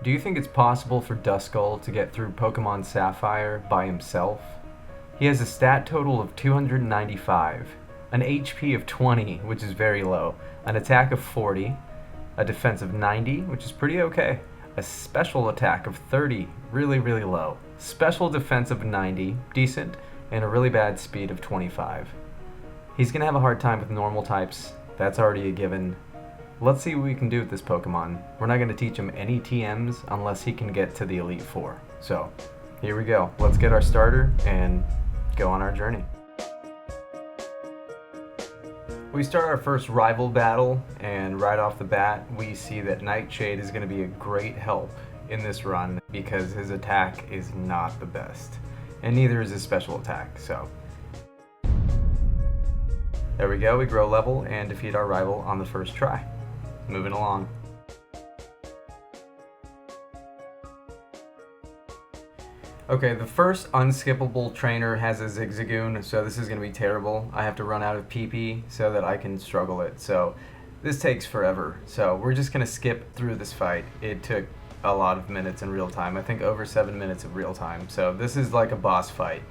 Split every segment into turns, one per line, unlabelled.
Do you think it's possible for Duskull to get through Pokemon Sapphire by himself? He has a stat total of 295, an HP of 20, which is very low, an attack of 40, a defense of 90, which is pretty okay, a special attack of 30, really, really low, special defense of 90, decent, and a really bad speed of 25. He's going to have a hard time with normal types, that's already a given. Let's see what we can do with this Pokemon. We're not going to teach him any TMs unless he can get to the Elite Four. So, here we go. Let's get our starter and go on our journey. We start our first rival battle, and right off the bat, we see that Nightshade is going to be a great help in this run because his attack is not the best, and neither is his special attack, so. There we go, we grow level and defeat our rival on the first try. Moving along. Okay, the first unskippable trainer has a Zigzagoon, so this is going to be terrible. I have to run out of PP so that I can struggle it, so this takes forever. So we're just going to skip through this fight. It took a lot of minutes in real time, I think over 7 minutes of real time. So this is like a boss fight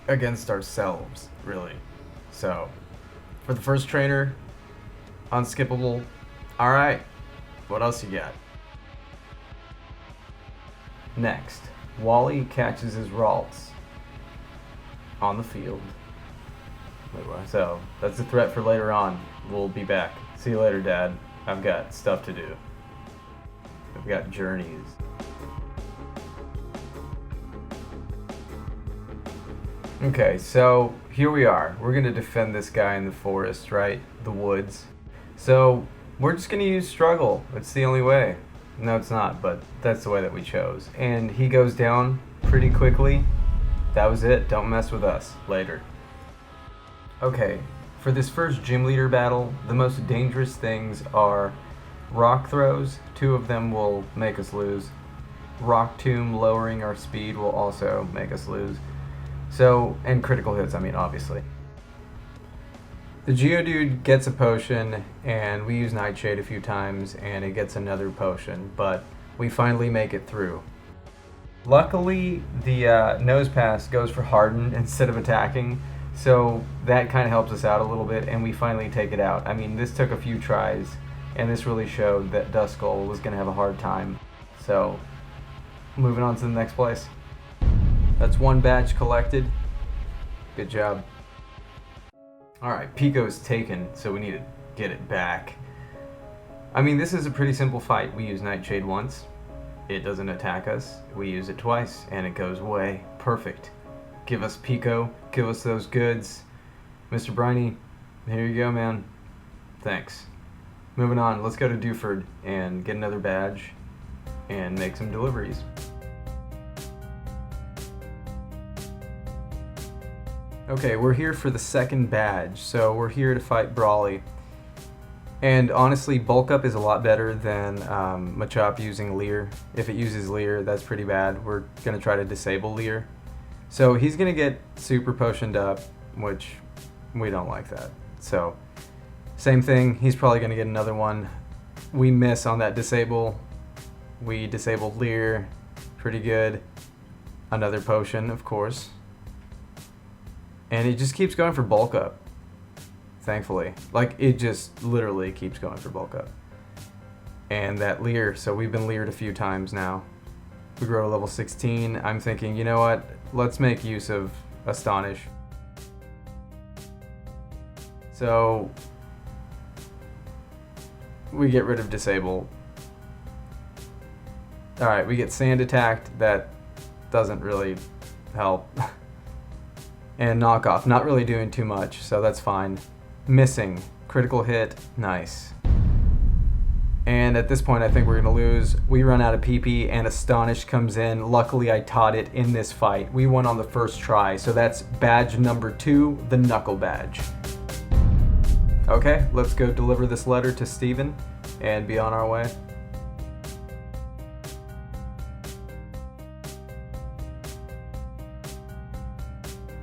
against ourselves, really. So for the first trainer, unskippable. Alright, what else you got? Next, Wally catches his Ralts on the field. So, that's a threat for later on. We'll be back. See you later, Dad. I've got stuff to do. I've got journeys. Okay, so here we are. We're going to defend this guy in the forest, right? The woods. So, we're just going to use Struggle. It's the only way. No, it's not, but that's the way that we chose. And he goes down pretty quickly. That was it. Don't mess with us. Later. Okay, for this first gym leader battle, the most dangerous things are rock throws. 2 of them will make us lose. Rock tomb, lowering our speed, will also make us lose. So, and critical hits, I mean, obviously. The Geodude gets a potion, and we use Nightshade a few times, and it gets another potion, but we finally make it through. Luckily, the Nose Pass goes for Harden instead of attacking, so that kind of helps us out a little bit, and we finally take it out. I mean, this took a few tries, and this really showed that Duskull was going to have a hard time. So, moving on to the next place. That's 1 badge collected. Good job. Alright, Pico's taken, so we need to get it back. I mean, this is a pretty simple fight. We use Nightshade once, it doesn't attack us. We use it twice, and it goes away. Perfect. Give us Pico, give us those goods. Mr. Briny, here you go, man. Thanks. Moving on, let's go to Dewford and get another badge and make some deliveries. Okay, we're here for the second badge, so we're here to fight Brawly. And honestly, Bulk Up is a lot better than Machop using Leer. If it uses Leer, that's pretty bad. We're going to try to disable Leer. So he's going to get super potioned up, which we don't like that. So, same thing, he's probably going to get another one. We miss on that disable. We disabled Leer, pretty good. Another potion, of course. And it just keeps going for Bulk Up, thankfully. Like, it just literally keeps going for Bulk Up. And that Leer, so we've been Leered a few times now. We grow to level 16. I'm thinking, you know what? Let's make use of Astonish. So, we get rid of Disable. Alright, we get Sand attacked. That doesn't really help. And Knockoff, not really doing too much, so that's fine. Missing, critical hit, nice. And at this point I think we're going to lose. We run out of PP and Astonish comes in. Luckily I taught it in this fight. We won on the first try, so that's badge number 2, the Knuckle badge. Okay, let's go deliver this letter to Steven and be on our way.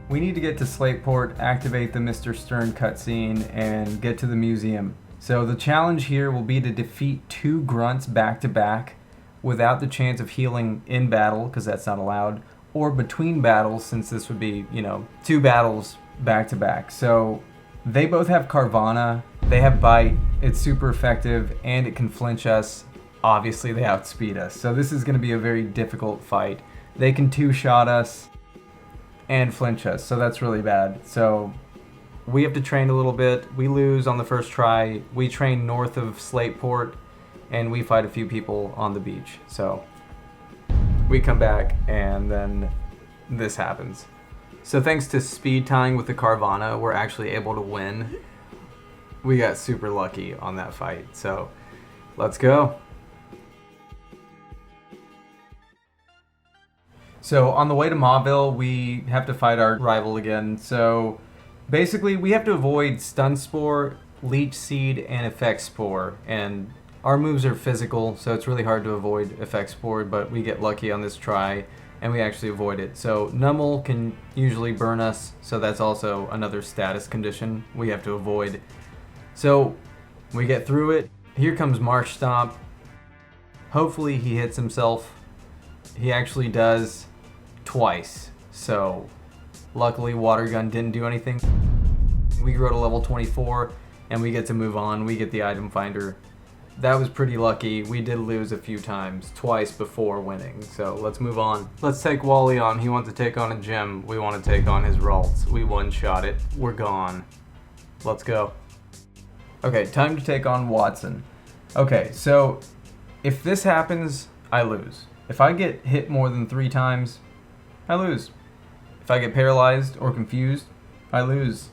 We need to get to Slateport, activate the Mr. Stern cutscene, and get to the museum. So the challenge here will be to defeat 2 grunts back to back without the chance of healing in battle, because that's not allowed, or between battles, since this would be, 2 battles back to back. So they both have Carvana, they have Bite, it's super effective, and it can flinch us. Obviously, they outspeed us. So this is going to be a very difficult fight. They can 2-shot us and flinch us, so that's really bad. So we have to train a little bit. We lose on the first try. We train north of Slateport, and we fight a few people on the beach. So we come back, and then this happens. So thanks to speed tying with the Carvana, we're actually able to win. We got super lucky on that fight. So let's go. So on the way to Mauville, we have to fight our rival again. So basically, we have to avoid Stun Spore, Leech Seed, and Effect Spore. And our moves are physical, so it's really hard to avoid Effect Spore, but we get lucky on this try, and we actually avoid it. So Numel can usually burn us, so that's also another status condition we have to avoid. So we get through it. Here comes Marsh Stomp. Hopefully he hits himself. He actually does twice, so luckily Water Gun didn't do anything. We grow to level 24 and we get to move on. We get the item finder. That was pretty lucky. We did lose a few times, twice before winning, so let's move on. Let's take Wally on. He wants to take on a gym. We want to take on his Ralts. We one-shot it. We're gone. Let's go. Okay, time to take on Wattson. Okay, so if this happens, I lose. If I get hit more than 3 times, I lose. If I get paralyzed or confused, I lose.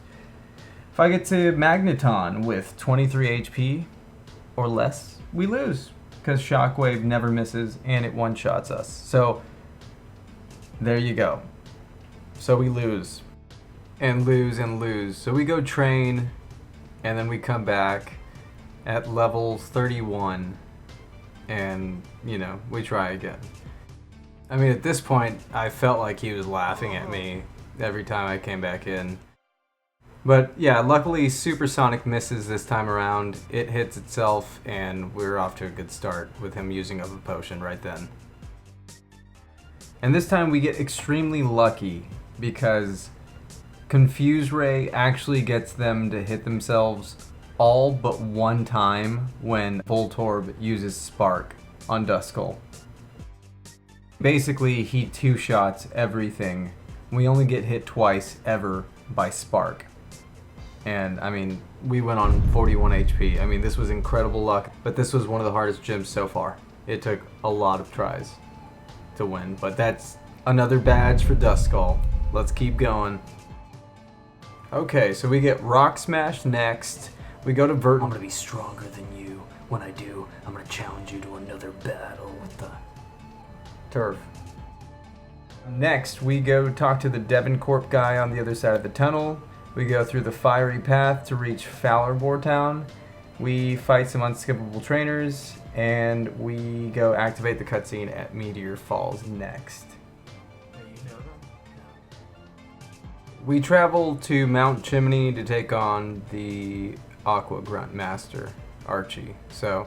If I get to Magneton with 23 HP or less, we lose, because Shockwave never misses and it one-shots us. So there you go. So we lose and lose and lose. So we go train, and then we come back at level 31 and, we try again. I mean, at this point, I felt like he was laughing at me every time I came back in. But yeah, luckily Supersonic misses this time around. It hits itself, and we're off to a good start with him using up a potion right then. And this time we get extremely lucky, because Confuse Ray actually gets them to hit themselves all but one time when Voltorb uses Spark on Duskull. Basically, he 2-shots everything. We only get hit twice ever by Spark. And, I mean, we went on 41 HP. I mean, this was incredible luck, but this was one of the hardest gyms so far. It took a lot of tries to win, but that's another badge for Duskull. Let's keep going. Okay, so we get Rock Smash next. We go to Vert.
I'm gonna be stronger than you. When I do, I'm gonna challenge you to another battle with the
Turf. Next, we go talk to the Devoncorp guy on the other side of the tunnel. We go through the fiery path to reach Fowlerbore Town. We fight some unskippable trainers, and we go activate the cutscene at Meteor Falls next. We travel to Mount Chimney to take on the Aqua Grunt Master, Archie. So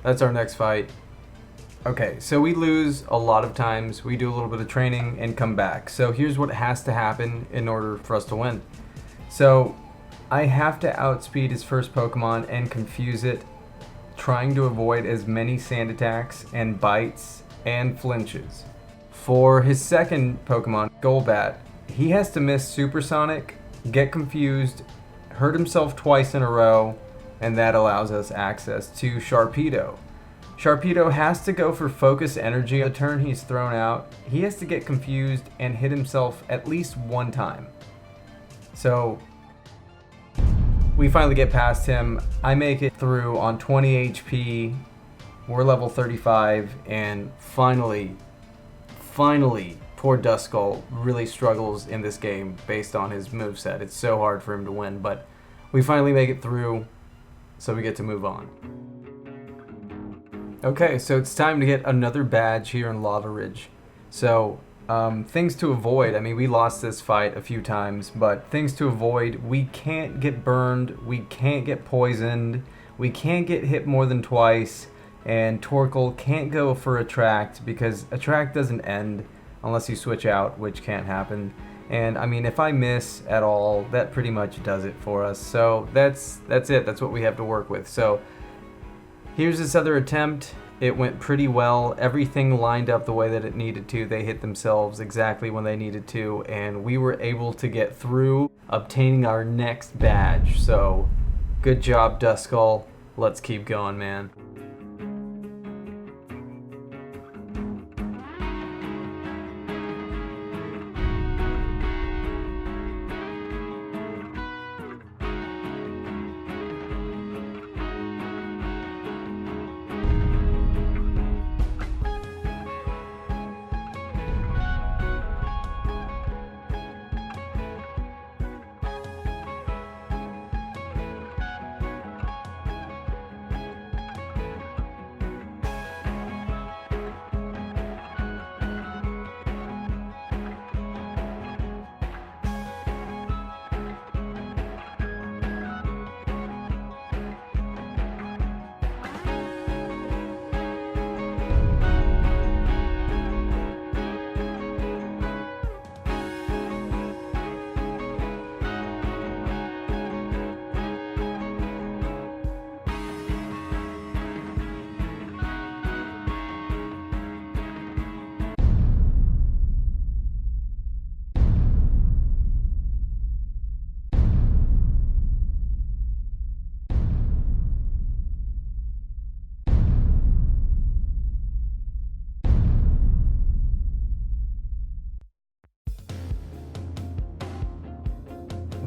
that's our next fight. Okay, so we lose a lot of times. We do a little bit of training and come back. So here's what has to happen in order for us to win. So I have to outspeed his first Pokemon and confuse it, trying to avoid as many sand attacks and bites and flinches. For his second Pokemon, Golbat, he has to miss Supersonic, get confused, hurt himself twice in a row, and that allows us access to Sharpedo. Sharpedo has to go for Focus Energy the turn he's thrown out. He has to get confused and hit himself at least one time. So we finally get past him. I make it through on 20 HP. We're level 35, and finally, poor Duskull really struggles in this game based on his moveset. It's so hard for him to win, but we finally make it through, so we get to move on. Okay, so it's time to get another badge here in Lavaridge. So, things to avoid. I mean, we lost this fight a few times, but things to avoid. We can't get burned, we can't get poisoned, we can't get hit more than twice, And Torkoal can't go for Attract because Attract doesn't end unless you switch out, which can't happen. And I mean, if I miss at all, that pretty much does it for us. So that's it. That's what we have to work with. So here's this other attempt. It went pretty well. Everything lined up the way that it needed to. They hit themselves exactly when they needed to, and we were able to get through, obtaining our next badge. So good job, Duskull. Let's keep going, man.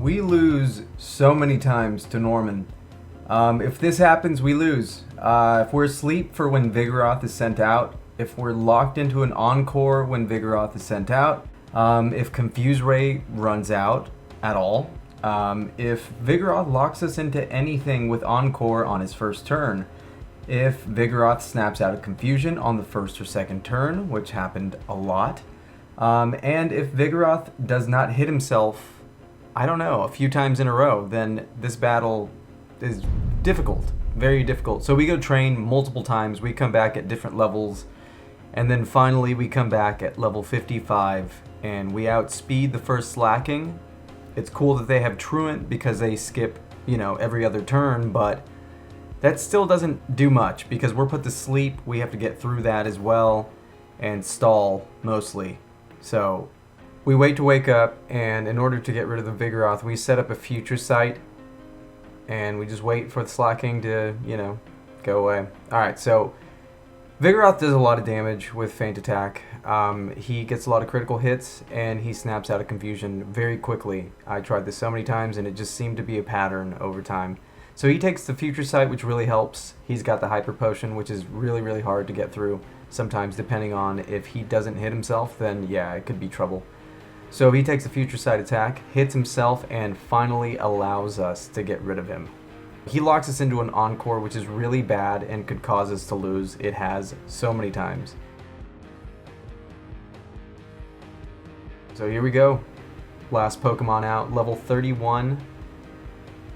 We lose so many times to Norman. If this happens, we lose. If we're asleep for when Vigoroth is sent out, if we're locked into an Encore when Vigoroth is sent out, if Confuse Ray runs out at all, if Vigoroth locks us into anything with Encore on his first turn, if Vigoroth snaps out of Confusion on the first or second turn, which happened a lot, and if Vigoroth does not hit himself, I don't know, a few times in a row, then this battle is difficult, very difficult. So we go train multiple times, we come back at different levels, and then finally we come back at level 55, and we outspeed the first Slacking. It's cool that they have Truant because they skip, every other turn, but that still doesn't do much because we're put to sleep. We have to get through that as well and stall mostly. So we wait to wake up, and in order to get rid of the Vigoroth, we set up a future sight, and we just wait for the Slacking to, go away. Alright, so Vigoroth does a lot of damage with Feint Attack. He gets a lot of critical hits, and he snaps out of Confusion very quickly. I tried this so many times, and it just seemed to be a pattern over time. So he takes the future sight, which really helps. He's got the Hyper Potion, which is really, really hard to get through. Sometimes, depending on if he doesn't hit himself, then yeah, it could be trouble. So he takes a future sight attack, hits himself, and finally allows us to get rid of him. He locks us into an Encore, which is really bad and could cause us to lose. It has so many times. So here we go. Last Pokemon out, level 31.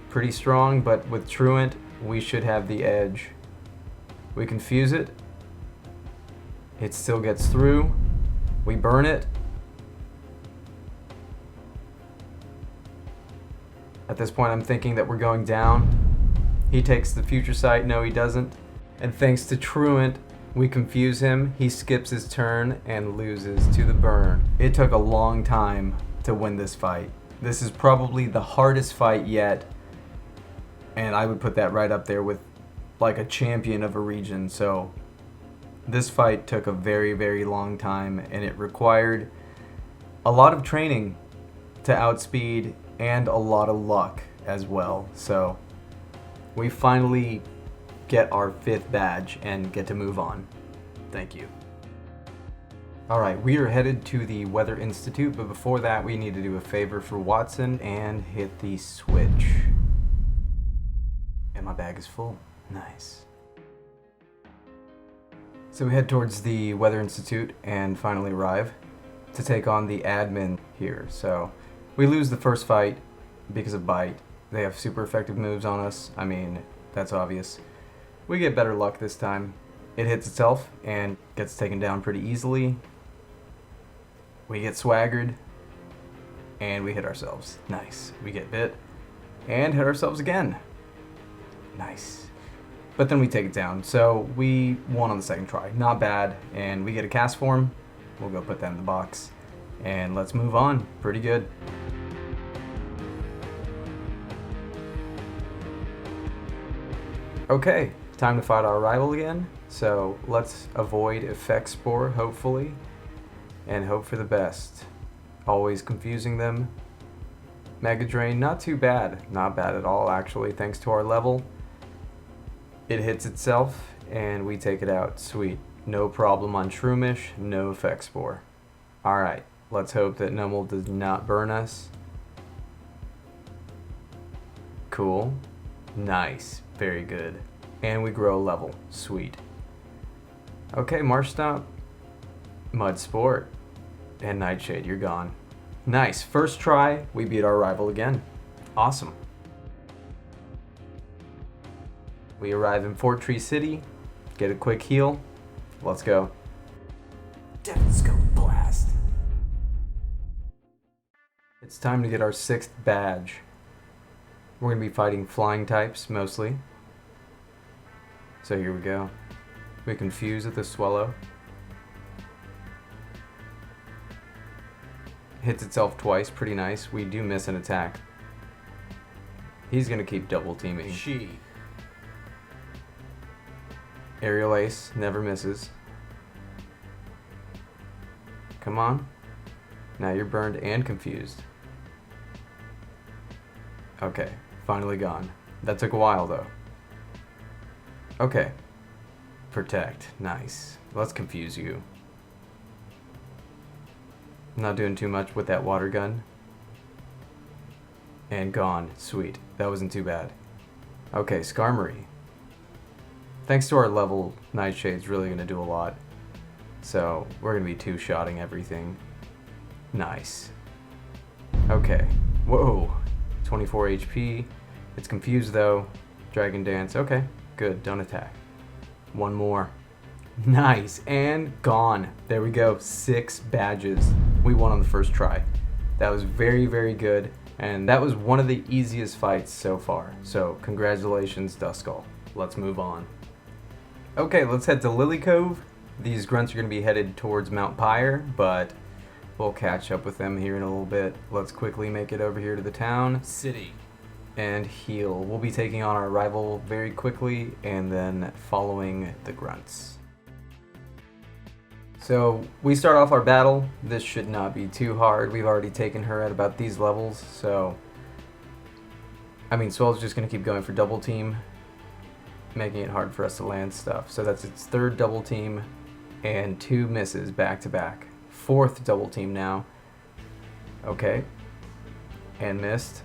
Pretty strong, but with Truant, we should have the edge. We confuse it. It still gets through. We burn it. At this point, I'm thinking that we're going down. He takes the future sight. No, he doesn't. And thanks to Truant, we confuse him. He skips his turn and loses to the burn. It took a long time to win this fight. This is probably the hardest fight yet. And I would put that right up there with like a champion of a region. So this fight took a very, very long time, and it required a lot of training to outspeed and a lot of luck as well. So we finally get our 5th badge and get to move on. Thank you. Alright, we are headed to the Weather Institute, but before that we need to do a favor for Wattson and hit the switch. And my bag is full. Nice. So we head towards the Weather Institute and finally arrive to take on the admin here. So we lose the first fight because of Bite. They have super effective moves on us. I mean, that's obvious. We get better luck this time. It hits itself and gets taken down pretty easily. We get swaggered, and we hit ourselves. Nice. We get bit, and hit ourselves again. Nice. But then we take it down, so we won on the second try. Not bad, and we get a cast form. We'll go put that in the box, and let's move on. Pretty good. Okay, time to fight our rival again. So let's avoid Effect Spore, hopefully, and hope for the best. Always confusing them. Mega Drain, not too bad. Not bad at all, actually, thanks to our level. It hits itself, and we take it out. Sweet. No problem on Shroomish, no Effect Spore. Alright, let's hope that Numel does not burn us. Cool. Nice. Very good. And we grow a level. Sweet. Okay, Marsh Stomp. Mud Sport. And Nightshade, you're gone. Nice. First try, we beat our rival again. Awesome. We arrive in Fort Tree City. Get a quick heal. Let's go.
Duskull blast.
It's time to get our 6th badge. We're going to be fighting flying types, mostly. So here we go. We confuse with the Swallow. Hits itself twice, pretty nice. We do miss an attack. He's going to keep double teaming. Aerial Ace, never misses. Come on. Now you're burned and confused. Okay, finally gone. That took a while though. Okay. Protect, nice. Let's confuse you. Not doing too much with that water gun. And gone, sweet. That wasn't too bad. Okay, Skarmory. Thanks to our level, Nightshade's really going to do a lot. So, we're going to be two-shotting everything. Nice. Okay. Whoa. 24 HP. It's confused though. Dragon Dance. Okay. Good. Don't attack. One more. Nice. And gone. There we go. 6 badges. We won on the first try. That was very, very good. And that was one of the easiest fights so far. So, congratulations, Duskull. Let's move on. Okay, let's head to Lily Cove. These grunts are going to be headed towards Mount Pyre, but we'll catch up with them here in a little bit. Let's quickly make it over here to the town.
City.
And heal. We'll be taking on our rival very quickly and then following the grunts. So we start off our battle. This should not be too hard. We've already taken her at about these levels, so I mean, Swell's just going to keep going for double team, making it hard for us to land stuff. So that's its 3rd double team and 2 misses back to back. 4th double team now. Okay. And missed.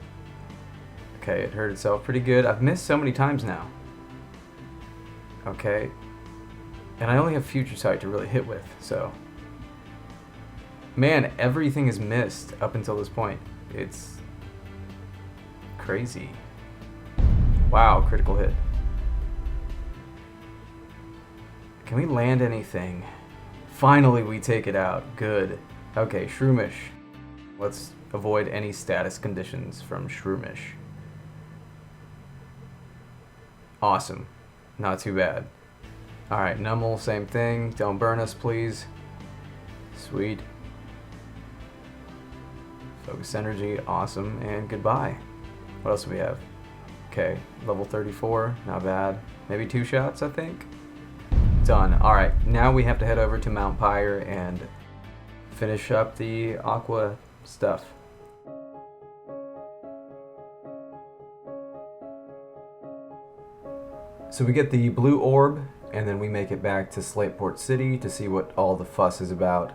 Okay, it hurt itself pretty good. I've missed so many times now. Okay. And I only have Future Sight to really hit with, so. Man, everything is missed up until this point. It's crazy. Wow, critical hit. Can we land anything? Finally, we take it out. Good. Okay, Shroomish. Let's avoid any status conditions from Shroomish. Awesome. Not too bad. Alright, Numel, same thing. Don't burn us, please. Sweet. Focus energy, awesome, and goodbye. What else do we have? Okay, level 34, not bad. Maybe 2 shots, I think? Done. Alright, now we have to head over to Mount Pyre and finish up the Aqua stuff. So we get the blue orb, and then we make it back to Slateport City to see what all the fuss is about.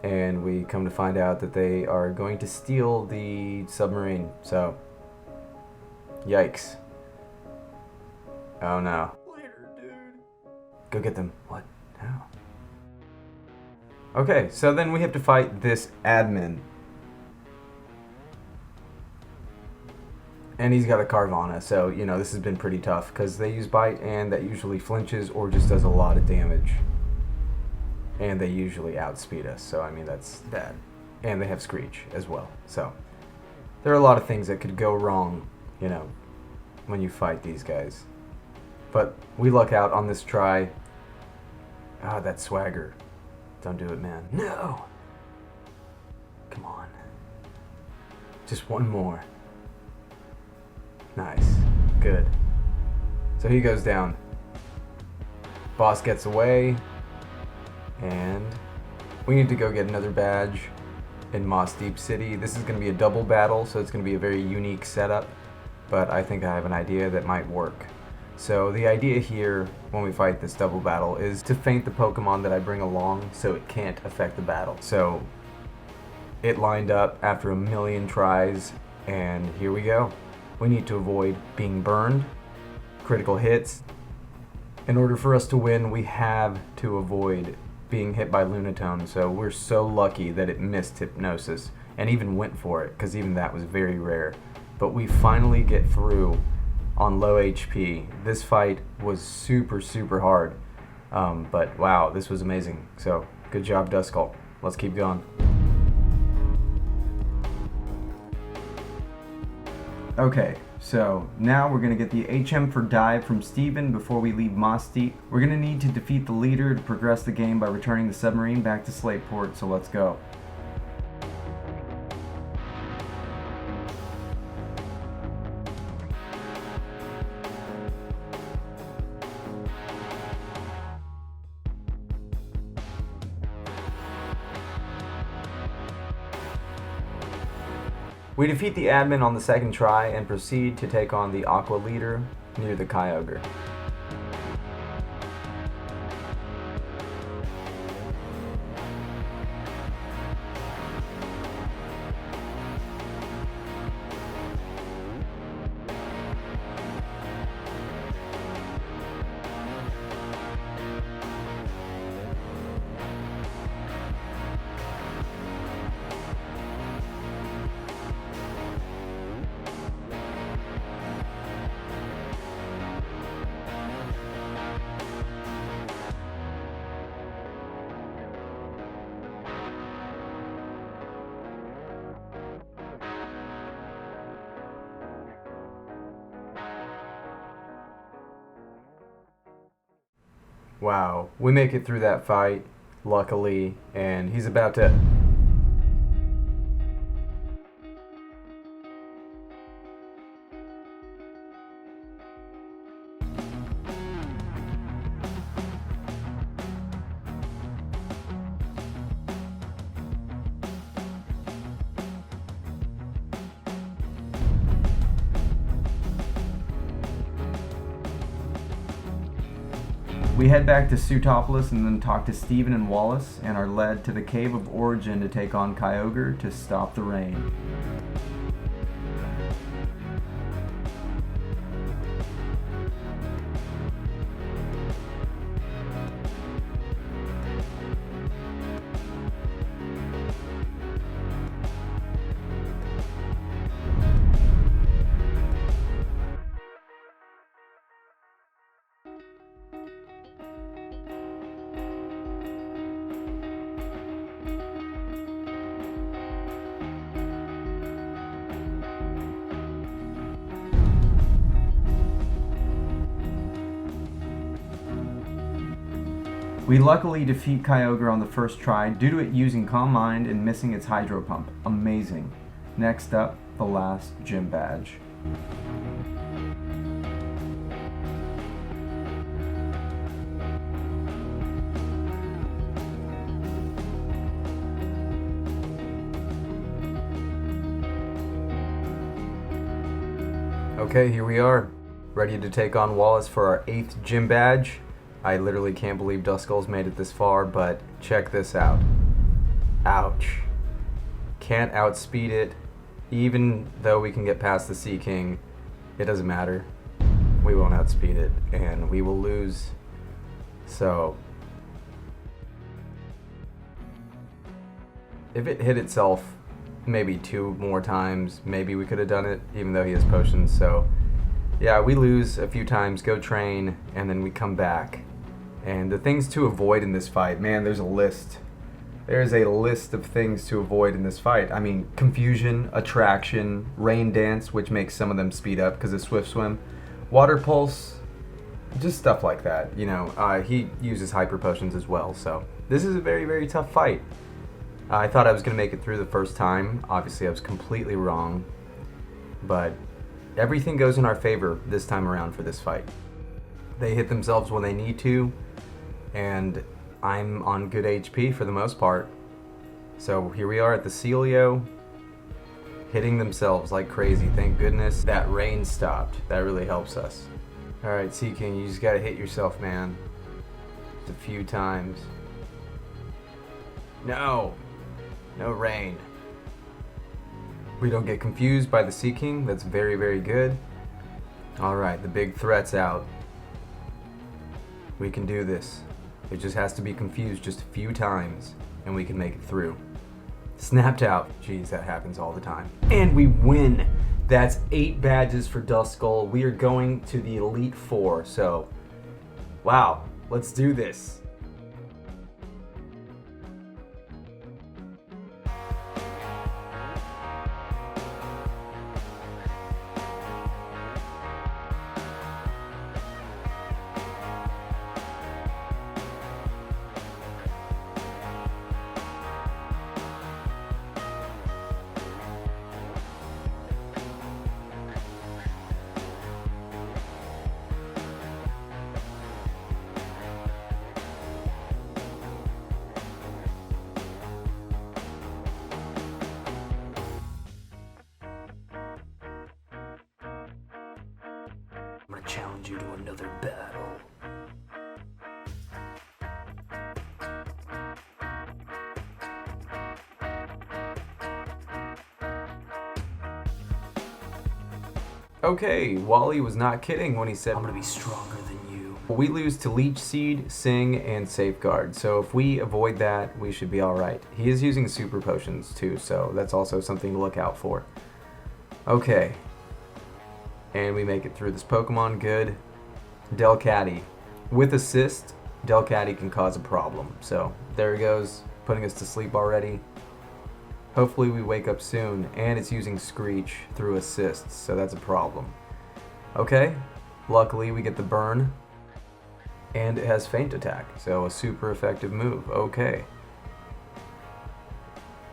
And we come to find out that they are going to steal the submarine, so yikes. Oh no.
Later, dude.
Go get them. What? How? Okay, so then we have to fight this admin. And he's got a Carvana, so, you know, this has been pretty tough because they use Bite, and that usually flinches or just does a lot of damage. And they usually outspeed us, so, I mean, that's bad. And they have Screech as well, so. There are a lot of things that could go wrong, you know, when you fight these guys. But we luck out on this try. Ah, that swagger. Don't do it, man. No! Come on. Just one more. Nice. Good. So he goes down. Boss gets away. And we need to go get another badge in Mossdeep City. This is going to be a double battle, so it's going to be a very unique setup. But I think I have an idea that might work. So the idea here, when we fight this double battle, is to feint the Pokemon that I bring along so it can't affect the battle. So it lined up after a million tries, and here we go. We need to avoid being burned, critical hits. In order for us to win, we have to avoid being hit by Lunatone, so we're so lucky that it missed Hypnosis, and even went for it, because even that was very rare. But we finally get through on low HP. This fight was super, super hard, but wow, this was amazing. So, good job, Duskull. Let's keep going. Okay, so now we're going to get the HM for Dive from Steven before we leave Mossdeep. We're going to need to defeat the leader to progress the game by returning the submarine back to Slateport, so let's go. We defeat the admin on the second try and proceed to take on the Aqua leader near the Kyogre. Wow, we make it through that fight, luckily, and he's about to... We head back to Sutopolis and then talk to Steven and Wallace and are led to the Cave of Origin to take on Kyogre to stop the rain. We luckily defeat Kyogre on the first try due to it using Calm Mind and missing its Hydro Pump. Amazing. Next up, the last gym badge. Okay, here we are, ready to take on Wallace for our 8th gym badge. I literally can't believe Duskull's made it this far, but check this out. Ouch. Can't outspeed it. Even though we can get past the Sea King, it doesn't matter. We won't outspeed it, and we will lose. So, if it hit itself maybe 2 more times. Maybe we could have done it, even though he has potions. So, yeah, we lose a few times, go train, and then we come back. And the things to avoid in this fight, man, there's a list. There's a list of things to avoid in this fight. I mean, confusion, attraction, rain dance, which makes some of them speed up because of swift swim, water pulse, just stuff like that. You know, he uses hyper potions as well. So this is a very, very tough fight. I thought I was going to make it through the first time. Obviously, I was completely wrong. But everything goes in our favor this time around for this fight. They hit themselves when they need to, and I'm on good HP for the most part. So here we are at the Celio, hitting themselves like crazy. Thank goodness that rain stopped. That really helps us. Alright, Sea King, you just gotta hit yourself, man. Just a few times. No! No rain. We don't get confused by the Sea King. That's very, very good. Alright, the big threat's out. We can do this. It just has to be confused just a few times, and we can make it through. Snapped out. Jeez, that happens all the time. And we win. That's 8 badges for Duskull. We are going to the Elite Four, so wow, let's do this.
I'm gonna challenge you to another battle.
Okay, Wally was not kidding when he said
I'm gonna be stronger than you.
we lose to Leech Seed, Sing, and Safeguard. So if we avoid that, we should be alright. He is using super potions too, so that's also something to look out for. Okay. And we make it through this Pokemon, good. Delcatty. With assist, Delcatty can cause a problem. So there he goes, putting us to sleep already. Hopefully we wake up soon, and it's using Screech through assists, so that's a problem. Okay, luckily we get the burn, and it has Feint Attack, so a super effective move. Okay.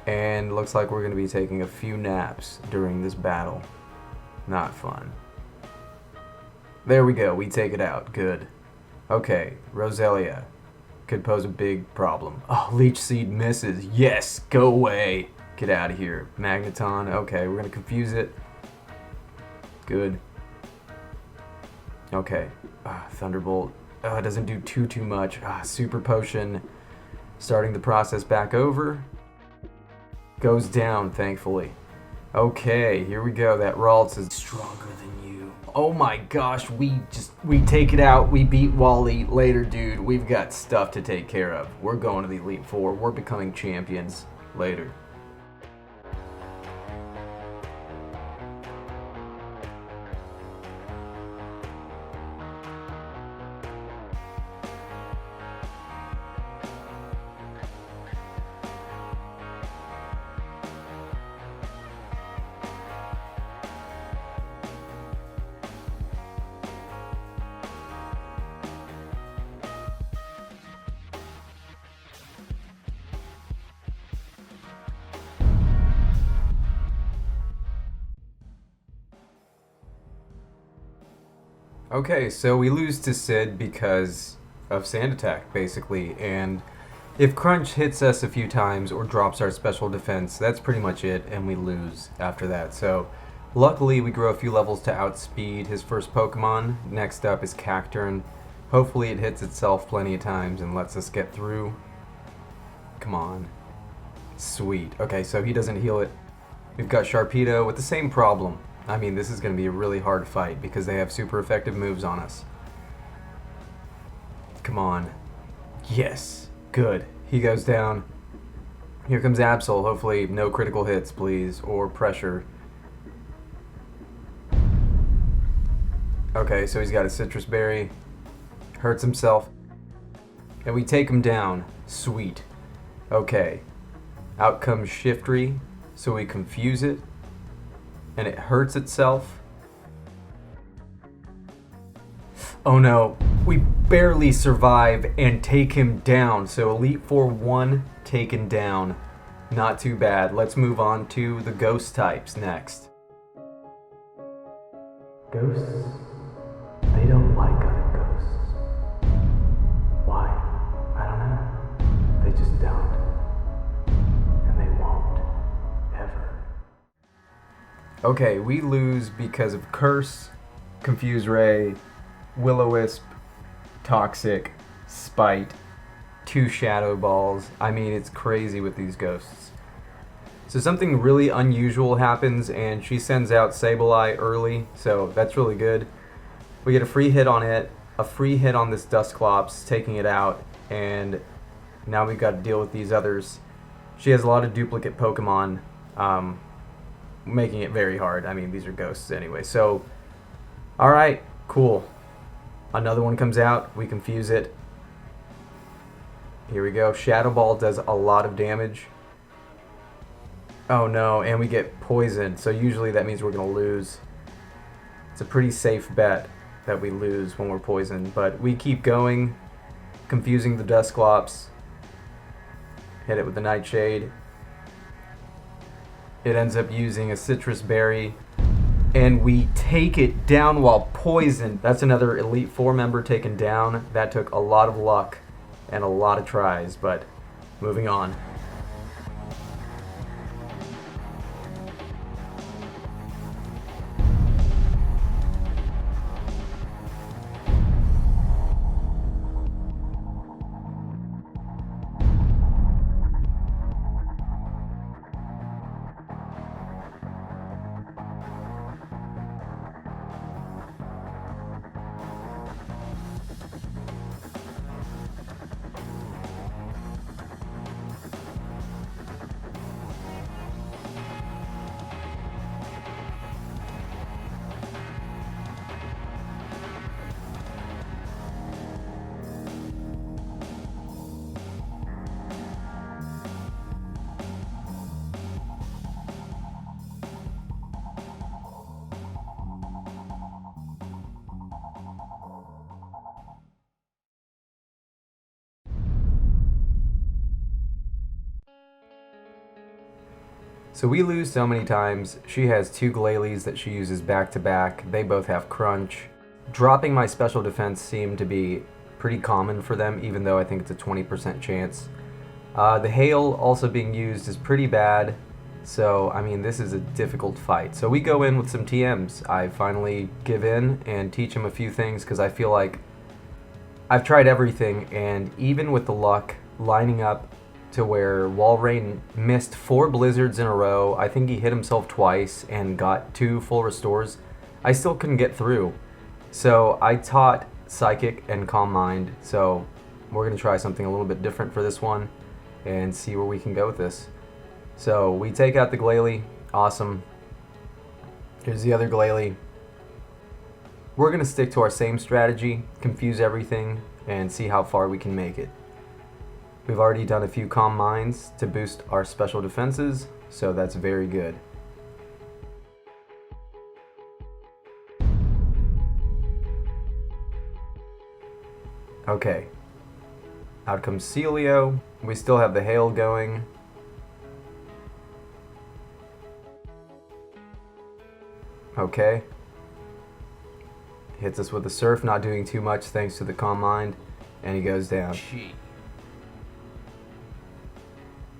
And looks like we're going to be taking a few naps during this battle. Not fun. There we go, we take it out, good. Okay, Roselia could pose a big problem. Oh, Leech Seed misses, yes, go away. Get out of here. Magneton, okay, we're gonna confuse it. Good. Okay, Thunderbolt, it doesn't do too much. Super Potion, starting the process back over. Goes down, thankfully. Okay, here we go, that Ralts is
Stronger than you.
oh my gosh, we take it out, we beat Wally. Later, dude, we've got stuff to take care of. We're going to the Elite Four, we're becoming champions later. Okay, so we lose to Sid because of Sand Attack, basically, and if Crunch hits us a few times or drops our special defense, that's pretty much it, and we lose after that. So, luckily, we grow a few levels to outspeed his first Pokemon. Next up is Cacturn. Hopefully it hits itself plenty of times and lets us get through. Come on. Sweet. Okay, so he doesn't heal it. We've got Sharpedo with the same problem. I mean, this is going to be a really hard fight because they have super effective moves on us. Come on. Yes. Good. He goes down. Here comes Absol. Hopefully no critical hits, please, or pressure. Okay, so he's got a citrus berry. Hurts himself. And we take him down. Sweet. Okay. Out comes Shiftry, so we confuse it. And it hurts itself. Oh no, we barely survive and take him down. So Elite Four 1 taken down. Not too bad. Let's move on to the ghost types next. Ghosts? They don't like other ghosts. Why? I don't know. They just don't. And they won't. Ever. Okay, we lose because of Curse, Confuse Ray, Will-O-Wisp, Toxic, Spite, 2 Shadow Balls. I mean, it's crazy with these ghosts. So something really unusual happens, and she sends out Sableye early, so that's really good. We get a free hit on it, a free hit on this Dusclops, taking it out, and now we've got to deal with these others. She has a lot of duplicate Pokemon, making it very hard. I mean, these are ghosts anyway. So, alright, cool. Another one comes out, we confuse it. Here we go. Shadow Ball does a lot of damage. Oh no, and we get poisoned, so usually that means we're going to lose. It's a pretty safe bet that we lose when we're poisoned, but we keep going, confusing the Dusclops. Hit it with the Nightshade. It ends up using a Citrus Berry, and we take it down while poisoned. That's another Elite Four member taken down. That took a lot of luck and a lot of tries, but moving on. So we lose so many times. She has 2 Glalis that she uses back to back. They both have Crunch. Dropping my special defense seemed to be pretty common for them, even though I think it's a 20% chance. The Hail also being used is pretty bad. So, I mean, this is a difficult fight. So we go in with some TMs. I finally give in and teach him a few things because I feel like I've tried everything, and even with the luck lining up to where Walrein missed 4 blizzards in a row, I think he hit himself twice and got 2 full restores, I still couldn't get through. So I taught Psychic and Calm Mind, so we're going to try something a little bit different for this one and see where we can go with this. So we take out the Glalie, awesome. Here's the other Glalie. We're going to stick to our same strategy, confuse everything, and see how far we can make it. We've already done a few Calm Minds to boost our special defenses, so that's very good. Okay. Out comes Celio. We still have the Hail going. Okay. Hits us with the Surf, not doing too much thanks to the Calm Mind, and he goes down.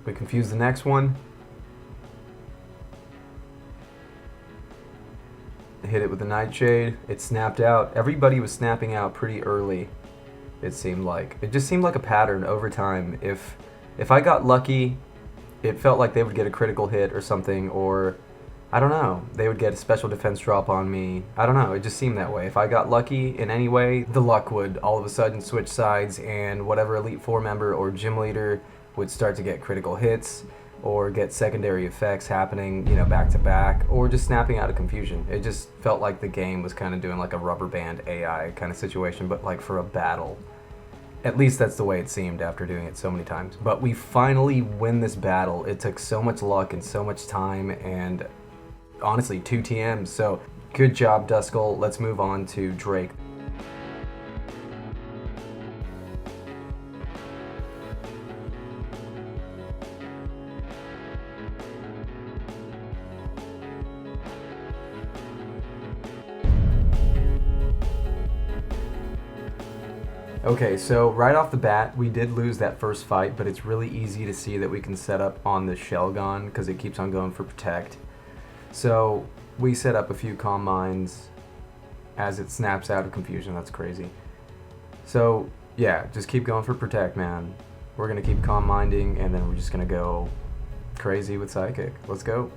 We confuse the next one. Hit it with the Nightshade. It snapped out. Everybody was snapping out pretty early, it seemed like. It just seemed like a pattern over time. If I got lucky, it felt like they would get a critical hit or something, or I don't know, they would get a special defense drop on me. I don't know, it just seemed that way. If I got lucky in any way, the luck would all of a sudden switch sides and whatever Elite Four member or gym leader would start to get critical hits or get secondary effects happening, back to back, or just snapping out of confusion. It just felt like the game was kind of doing like a rubber band AI kind of situation, but like for a battle. At least that's the way it seemed after doing it so many times. But we finally win this battle. It took so much luck and so much time and honestly 2 TMs. So good job, Duskull. Let's move on to Drake. Okay, so right off the bat, we did lose that first fight, but it's really easy to see that we can set up on the Shelgon because it keeps on going for Protect. So we set up a few Calm Minds as it snaps out of confusion. That's crazy. So yeah, just keep going for Protect, man. We're going to keep Calm Minding, and then we're just going to go crazy with Psychic. Let's go.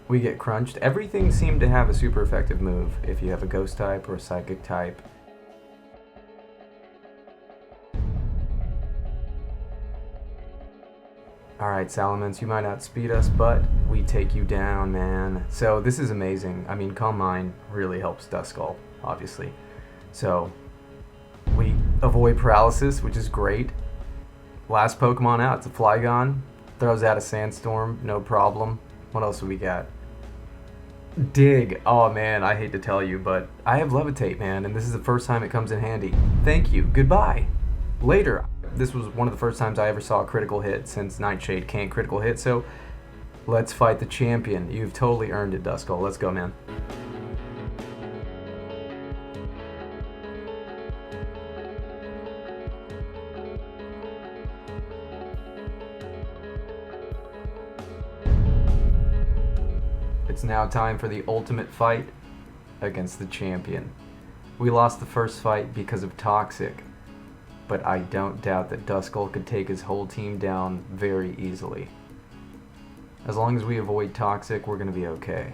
We get crunched. Everything seemed to have a super effective move if you have a Ghost type or a Psychic type. Alright, Salamence, you might outspeed us, but we take you down, man. So this is amazing. I mean, Calm Mind really helps Duskull, obviously. So we avoid paralysis, which is great. Last Pokemon out, it's a Flygon. Throws out a Sandstorm, no problem. What else do we got? Dig. Oh man, I hate to tell you, but I have Levitate, man, and this is the first time it comes in handy. Thank you. Goodbye. Later. This was one of the first times I ever saw a critical hit since Nightshade can't critical hit, so let's fight the champion. You've totally earned it, Duskull. Let's go, man. It's now time for the ultimate fight against the champion. We lost the first fight because of Toxic, but I don't doubt that Duskull could take his whole team down very easily. As long as we avoid Toxic, we're going to be okay.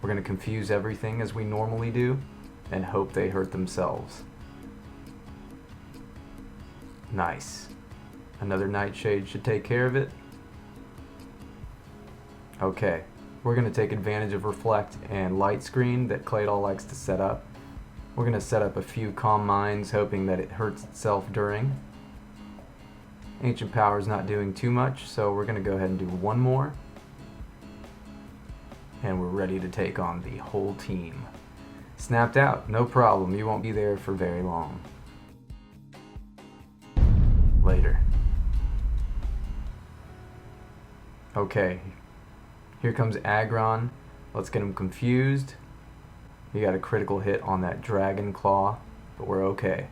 We're going to confuse everything as we normally do and hope they hurt themselves. Nice. Another Nightshade should take care of it. Okay, we're going to take advantage of Reflect and Light Screen that Claydol likes to set up. We're going to set up a few Calm Minds, hoping that it hurts itself during. Ancient Power's not doing too much, so we're going to go ahead and do one more. And we're ready to take on the whole team. Snapped out, no problem, you won't be there for very long. Later. Okay. Here comes Aggron. Let's get him confused. He got a critical hit on that Dragon Claw, but we're okay.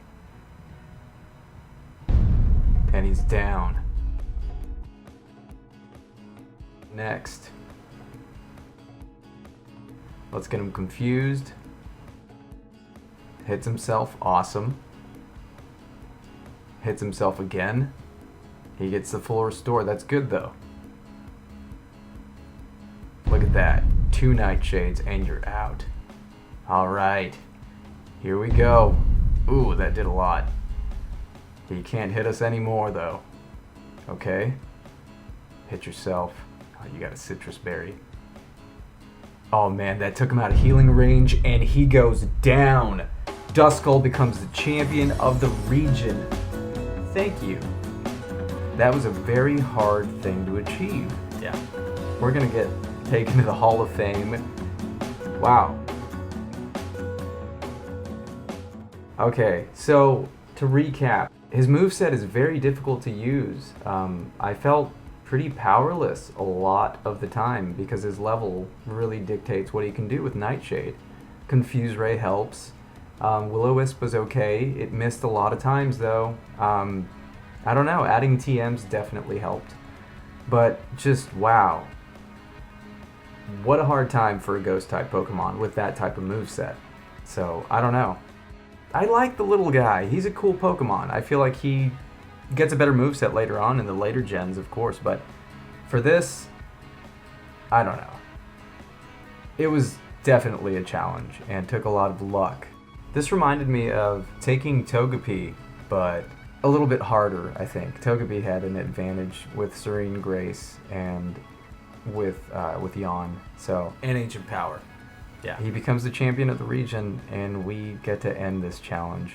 And he's down. Next. Let's get him confused. Hits himself, awesome. Hits himself again. He gets the full restore, that's good though. Look at that, 2 Nightshades and you're out. Alright, here we go. Ooh, that did a lot. He can't hit us anymore though. Okay, hit yourself. Oh, you got a Citrus Berry. Oh man, that took him out of healing range and he goes down. Duskull becomes the champion of the region. Thank you. That was a very hard thing to achieve.
Yeah.
We're gonna get taken to the Hall of Fame. Wow. Okay, so to recap, his moveset is very difficult to use. I felt pretty powerless a lot of the time because his level really dictates what he can do with Nightshade. Confuse Ray helps. Will-O-Wisp was okay. It missed a lot of times though. I don't know, adding TMs definitely helped. But just wow. What a hard time for a Ghost type Pokemon with that type of moveset. So, I don't know. I like the little guy. He's a cool Pokemon. I feel like he Gets a better moveset later on in the later gens, of course, but for this, I don't know. It was definitely a challenge and took a lot of luck. This reminded me of taking Togepi, but a little bit harder, I think. Togepi had an advantage with Serene Grace and with Yawn, so...
And Ancient Power. Yeah.
He becomes the champion of the region, and we get to end this challenge.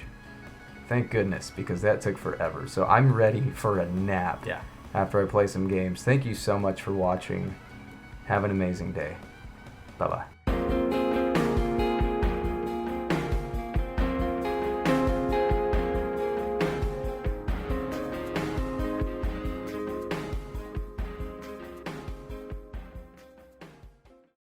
Thank goodness, because that took forever. So I'm ready for a nap after I play some games. Thank you so much for watching. Have an amazing day. Bye-bye.